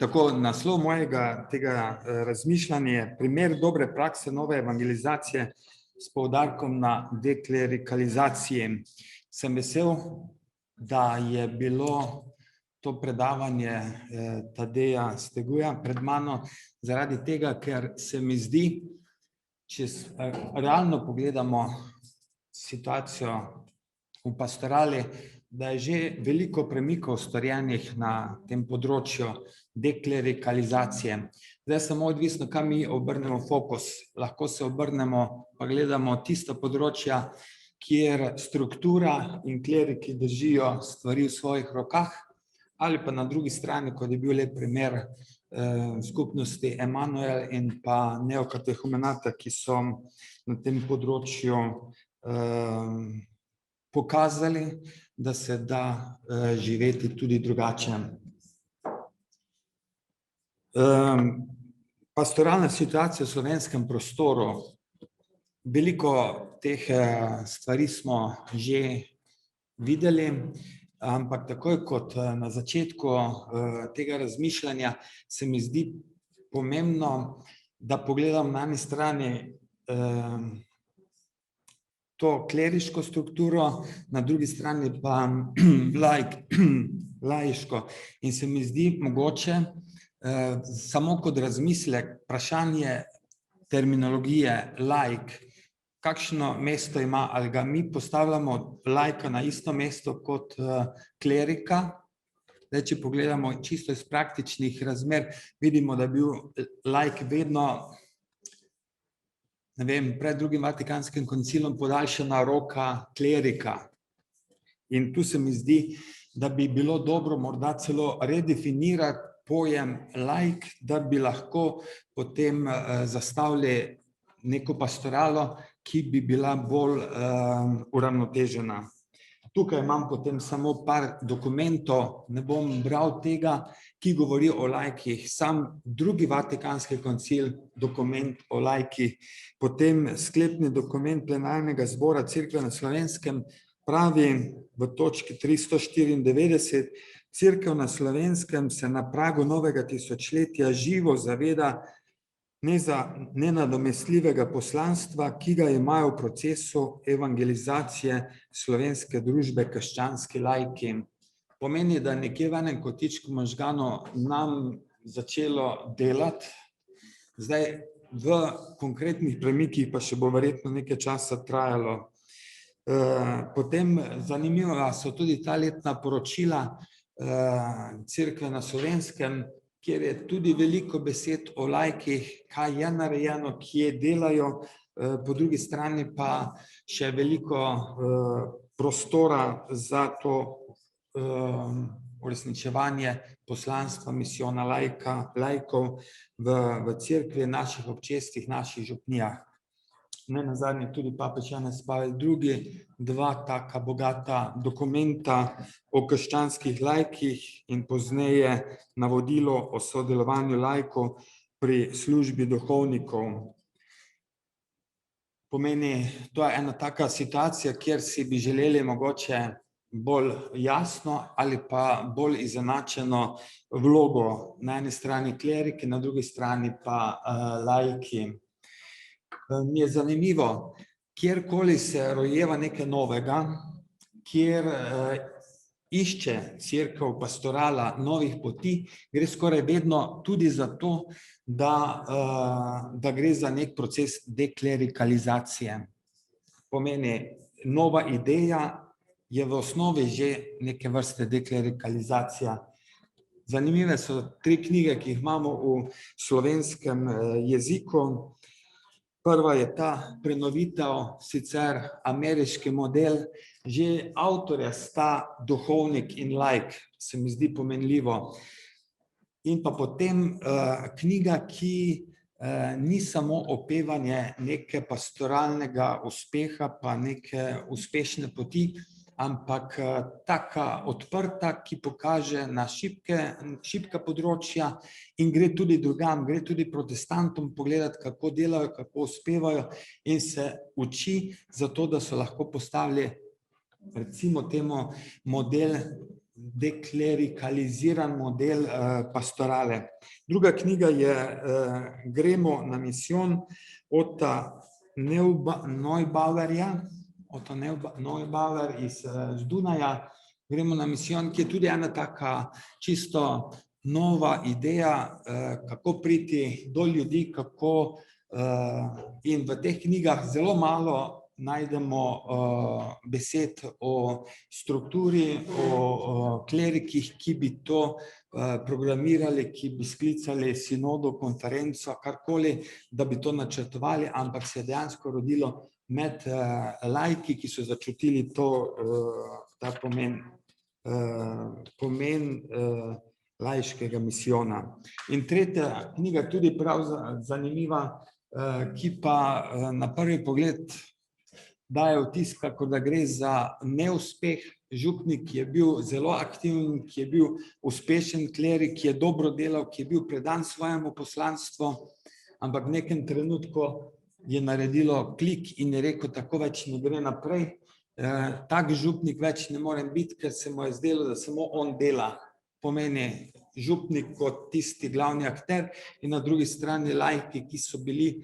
Tako, naslov mojega tega razmišljanja je primer dobre prakse nove evangelizacije s poudarkom na deklerikalizaciji. Sem vesel, da je bilo to predavanje Tadeja Steguja pred mano, zaradi tega, ker se mi zdi, če realno pogledamo situacijo v pastorali, da je že veliko premikov storjenih na tem področju deklerikalizacije. Zdaj samo odvisno, kam mi obrnemo fokus. Lahko se obrnemo, pa gledamo tista področja, kjer struktura in kleriki držijo stvari v svojih rokah, ali pa na drugi strani, kot je bil lep primer skupnosti Emanuel in pa neokatehumenata, ki so na tem področju pokazali, da se da živeti tudi drugače. Pastoralna situacija v slovenskem prostoru. Veliko teh stvari smo že videli, ampak takoj kot na začetku tega razmišljanja se mi zdi pomembno, da pogledam na eni strani to kleriško strukturo, na drugi strani pa laiško. In se mi zdi mogoče samo kot razmislek vprašanje terminologije laik, kakšno mesto ima, ali ga mi postavljamo laika na isto mesto kot klerika. Zdaj, če pogledamo čisto iz praktičnih razmer, vidimo, da je bil laik vedno, ne vem, pred drugim Vatikanskim koncilom podaljšana roka klerika. In tu se mi zdi, da bi bilo dobro morda celo redefinirati pojem laik, da bi lahko potem zastavili neko pastoralo, ki bi bila bolj uravnotežena. Tukaj imam potem samo par dokumentov, ne bom bral tega, ki govori o laikih. Sam drugi Vatikanski koncil, dokument o laikih, potem sklepni dokument plenarnega zbora Cerkve na Slovenskem pravi v točki 394, Cerkev na Slovenskem se na pragu novega tisočletja živo zaveda nenadomestljivega poslanstva, ki ga imajo v procesu evangelizacije slovenske družbe krščanski laiki. Pomeni, da nekje v enem kotičku možganov nam začelo delati, zdaj v konkretnih premikih pa še bo verjetno nekaj časa trajalo. Potem zanimiva so tudi ta letna poročila Cerkve na Slovenskem, kjer je tudi veliko besed o laikih, kaj je narejeno, kje delajo, po drugi strani pa še veliko prostora za to uresničevanje poslanstva misijona laikov v cerkvi, naših občestvih, naših župnijah. Nenazadnje tudi papež Janez Pavel II, dva taka bogata dokumenta o krščanskih laikih in pozneje navodilo o sodelovanju laikov pri službi duhovnikov. Pomeni, to je ena taka situacija, kjer si bi želeli mogoče bolj jasno ali pa bolj izenačeno vlogo, na eni strani kleriki, na drugi strani pa laiki. Mi je zanimivo, kjerkoli se rojeva nekaj novega, kjer išče cerkev pastorala novih poti, gre skoraj vedno tudi za to, da gre za nek proces deklerikalizacije. Pomeni, nova ideja je v osnovi že neke vrste deklerikalizacija. Zanimive so 3 knjige, ki jih imamo v slovenskem jeziku. Prva je ta prenovitev, sicer ameriški model, že avtorja sta duhovnik in laik, se mi zdi pomenljivo. In pa potem knjiga, ki ni samo opevanje neke pastoralnega uspeha pa neke uspešne poti, ampak taka odprta, ki pokaže na šibka področja in gre tudi drugam, gre tudi protestantom pogledati, kako delajo, kako uspevajo in se uči za to, da so lahko postavili recimo temu model deklerikaliziran model pastorale. Druga knjiga je Gremo na misijon Otta Neubauerja, Otto Neubauer iz Dunaja. Gremo na misijon, ki je tudi ena taka čisto nova ideja, kako priti do ljudi, kako in v teh knjigah zelo malo najdemo besed o strukturi, o klerikih, ki bi to programirali, ki bi sklicali sinodo, konferenco, karkoli, da bi to načrtovali, ampak se je dejansko rodilo med laiki, ki so začutili ta pomen laiškega misijona. In tretja knjiga, tudi prav zanimiva, ki pa na prvi pogled daje vtis, kako da gre za neuspeh. Župnik, ki je bil zelo aktiven, ki je bil uspešen klerik, ki je dobro delal, ki je bil predan svojemu poslanstvu, ampak v nekem trenutku je naredilo klik in je rekel, tako več ne gre naprej. Tak župnik več ne more biti, ker se mu je zdelo, da samo on dela. Pomeni župnik kot tisti glavni akter in na drugi strani laiki, ki so bili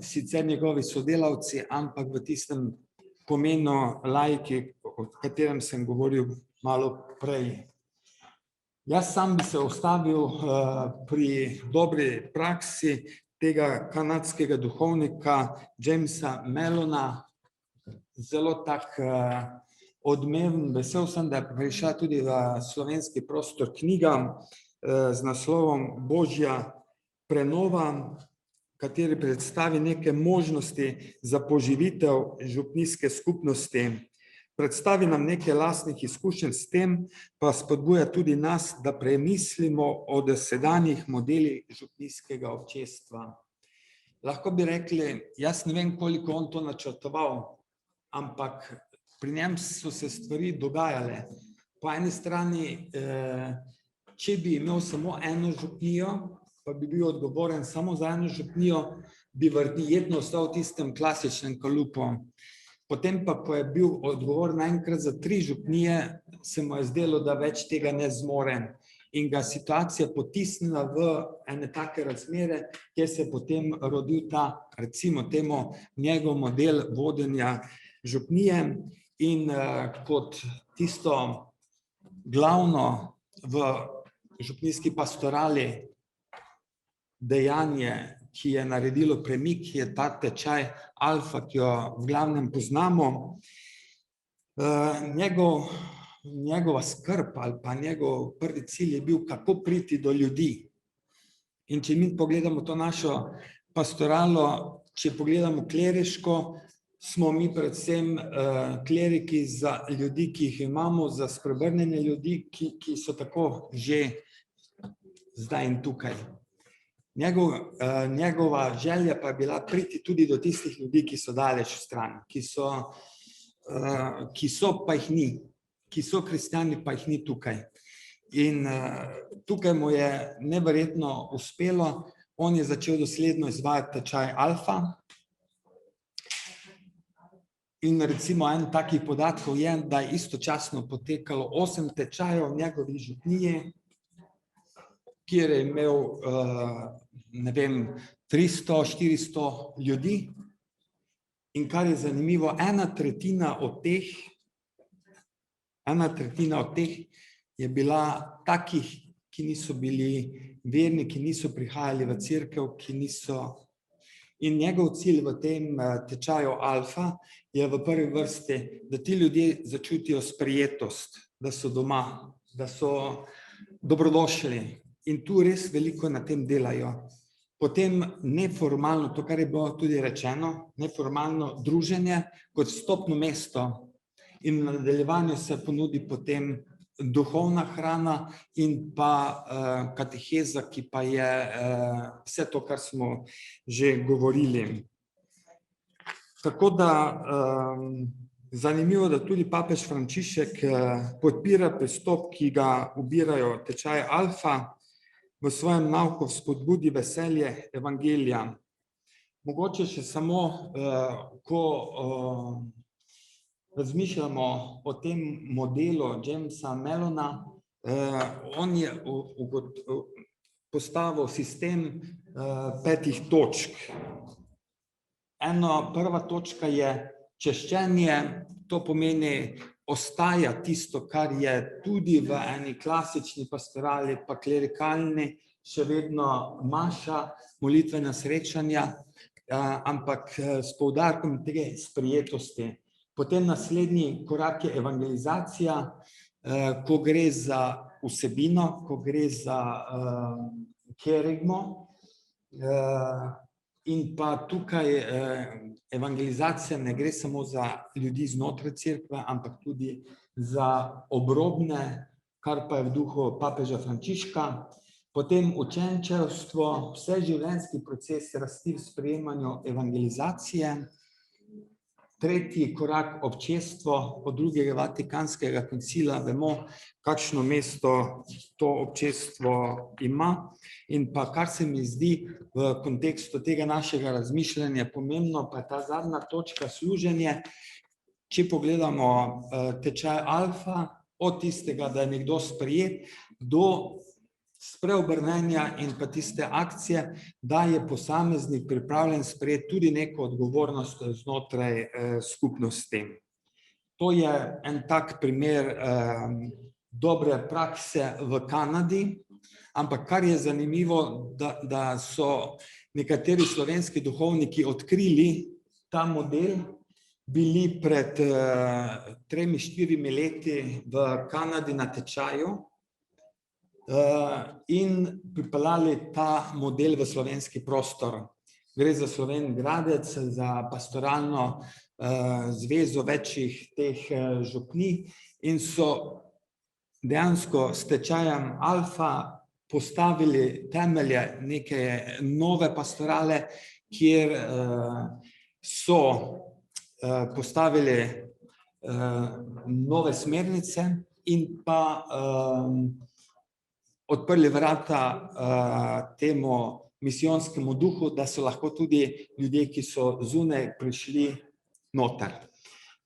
sicer njegovi sodelavci, ampak v tistem pomenu laiki, o katerem sem govoril malo prej. Jaz sam bi se ustavil pri dobri praksi tega kanadskega duhovnika Jamesa Mellona, zelo tak odmeven. Vesel sem, da je prišla tudi v slovenski prostor knjiga z naslovom Božja prenova, kateri predstavi neke možnosti za poživitev župnijske skupnosti. Predstavi nam nekaj lastnih izkušenj s tem, pa spodbuja tudi nas, da premislimo o dosedanjih modelih župnijskega občestva. Lahko bi rekli, jaz ne vem, koliko on to načrtoval, ampak pri njem so se stvari dogajale. Po eni strani, če bi imel samo eno župnijo, pa bi bil odgovoren samo za eno župnijo, bi verjetno ostal v tistem klasičnem kalupu. Potem pa, ko je bil odgovoren naenkrat za 3 župnije, se mu je zdelo, da več tega ne zmore. In ga situacija potisnila v ene take razmere, kjer se je potem rodil ta, recimo temu, njegov model vodenja župnije. In kot tisto glavno v župnijski pastorali dejanje, ki je naredilo premik, je ta tečaj Alfa, ki jo v glavnem poznamo. Njegova skrb ali pa njegov prvi cilj je bil, kako priti do ljudi. In če mi pogledamo to našo pastoralo, če pogledamo kleriško, smo mi predvsem kleriki za ljudi, ki jih imamo, za spreobrnjene ljudi, ki so tako že zdaj in tukaj. Njegova želja pa je bila priti tudi do tistih ljudi, ki so daleč stran, ki so pa jih ni, ki so kristjani, pa jih ni tukaj. In tukaj mu je neverjetno uspelo. On je začel dosledno izvajati tečaj Alfa. In recimo en takih podatkov je, da je istočasno potekalo 8 tečajev v njegovi župniji, kjer je imel, ne vem, 300-400 ljudi. In kar je zanimivo, ena tretjina od teh je bila takih, ki niso bili verni, ki niso prihajali v cerkev, ki niso. In njegov cilj v tem tečaju Alfa je v prvi vrsti, da ti ljudje začutijo sprejetost, da so doma, da so dobrodošli. In tu res veliko na tem delajo. Potem neformalno, to, kar je bilo tudi rečeno, neformalno druženje kot vstopno mesto. In v nadaljevanju se ponudi potem duhovna hrana in pa kateheza, ki pa je vse to, kar smo že govorili. Tako da zanimivo, da tudi papež Frančišek podpira pristop, ki ga ubirajo tečaj Alfa, v svojem nauku spodbudi veselje evangelija. Mogoče še samo, ko razmišljamo o tem modelu Jamesa Mellona, on je postavil sistem 5 točk. Prva točka je češčenje, to pomeni ostaja tisto, kar je tudi v eni klasični pastorali, pa klerikalni, še vedno maša, molitvena srečanja, ampak s poudarkom te sprejetosti. Potem naslednji korak je evangelizacija, ko gre za vsebino, ko gre za kerigmo, in pa tukaj evangelizacija ne gre samo za ljudi znotraj cerkve, ampak tudi za obrobne, kar pa je v duhu papeža Frančiška. Potem učenčevstvo, vseživljenjski proces rasti v sprejemanju evangelizacije. Tretji korak občestvo, od drugega Vatikanskega koncila vemo, kakšno mesto to občestvo ima. In pa kar se mi zdi v kontekstu tega našega razmišljanja pomembno, pa je ta zadnja točka služenje. Če pogledamo tečaj Alfa, od tistega, da je nekdo sprejet, do spreobrnenja in pa tiste akcije, da je posameznik pripravljen sprejeti tudi neko odgovornost znotraj skupnosti. To je en tak primer dobre prakse v Kanadi, ampak kar je zanimivo, da so nekateri slovenski duhovniki odkrili ta model, bili pred 3-4 leti v Kanadi na tečaju, in pripeljali ta model v slovenski prostor. Gre za Slovenj Gradec, za pastoralno zvezo večjih teh župnij in so dejansko s tečajem Alfa postavili temelje neke nove pastorale, kjer so postavili nove smernice in pa odprli vrata temu misijonskemu duhu, da so lahko tudi ljudje, ki so zunaj, prišli noter.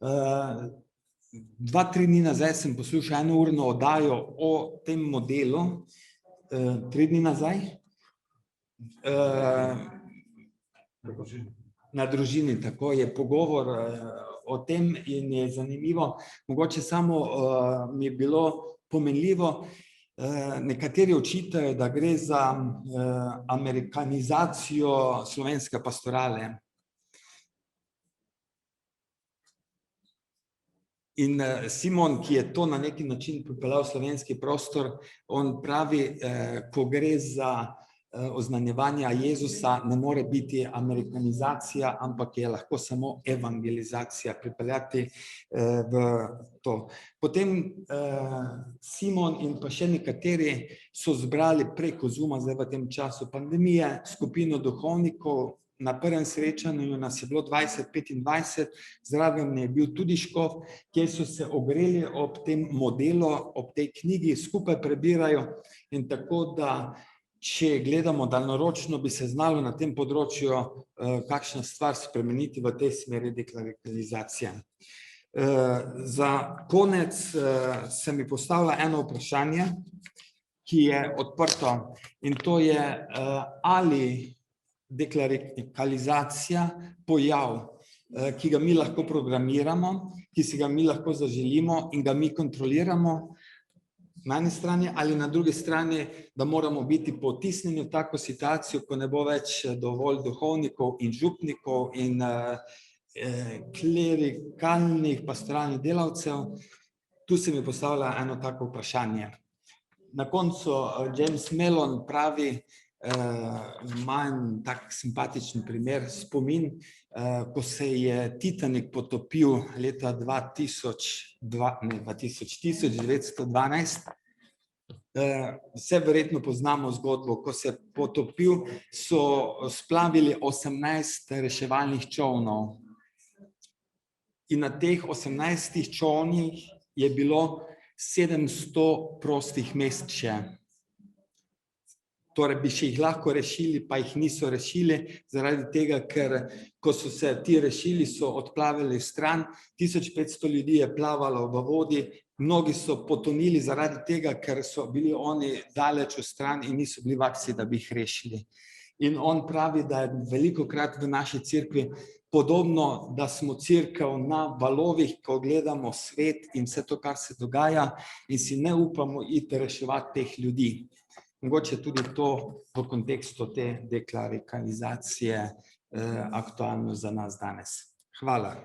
2-3 dni nazaj sem poslušal enourno oddajo o tem modelu, 3 dni nazaj, na družini, tako je pogovor o tem in je zanimivo. Mogoče samo mi je bilo pomenljivo, nekateri očitajo, da gre za amerikanizacijo slovenske pastorale. In Simon, ki je to na neki način pripeljal v slovenski prostor, on pravi, ko gre za oznanjevanje Jezusa, ne more biti amerikanizacija, ampak je lahko samo evangelizacija, pripeljati v to. Potem Simon in pa še nekateri so zbrali preko Zooma, zdaj v tem času pandemije, skupino duhovnikov. Na prvem srečanju nas je bilo 20-25, zraven je bil tudi škof, kjer so se ogreli ob tem modelu, ob tej knjigi, skupaj prebirajo in tako, da če gledamo daljnoročno, bi se znalo na tem področju kakšna stvar spremeniti v tej smeri deklerikalizacije. Za konec se mi postavlja eno vprašanje, ki je odprto, in to je, ali deklerikalizacija pojav, ki ga mi lahko programiramo, ki si ga mi lahko zaželimo in ga mi kontroliramo, na eni strani, ali na drugi strani, da moramo biti potisnjeni v tako situacijo, ko ne bo več dovolj duhovnikov in župnikov in klerikalnih pastoralnih delavcev. Tu se mi postavlja eno tako vprašanje. Na koncu James Mellon pravi, ima en tak simpatičen primer, spomin, ko se je Titanik potopil leta 1912. Vse verjetno poznamo zgodbo, ko se je potopil, so splavili 18 reševalnih čolnov. In na teh 18 čolnih je bilo 700 prostih mest še. torej bi še jih lahko rešili, pa jih niso rešili, zaradi tega, ker ko so se ti rešili, so odplavili stran, 1500 ljudi je plavalo v vodi, mnogi so potonili zaradi tega, ker so bili oni daleč v stran in niso bili vakci, da bi jih rešili. In on pravi, da je velikokrat v naši cerkvi podobno, da smo cerkev na valovih, ko gledamo svet in vse to, kar se dogaja, in si ne upamo iti reševati teh ljudi. Mogoče tudi to v kontekstu te deklarikalizacije aktualno za nas danes. Hvala.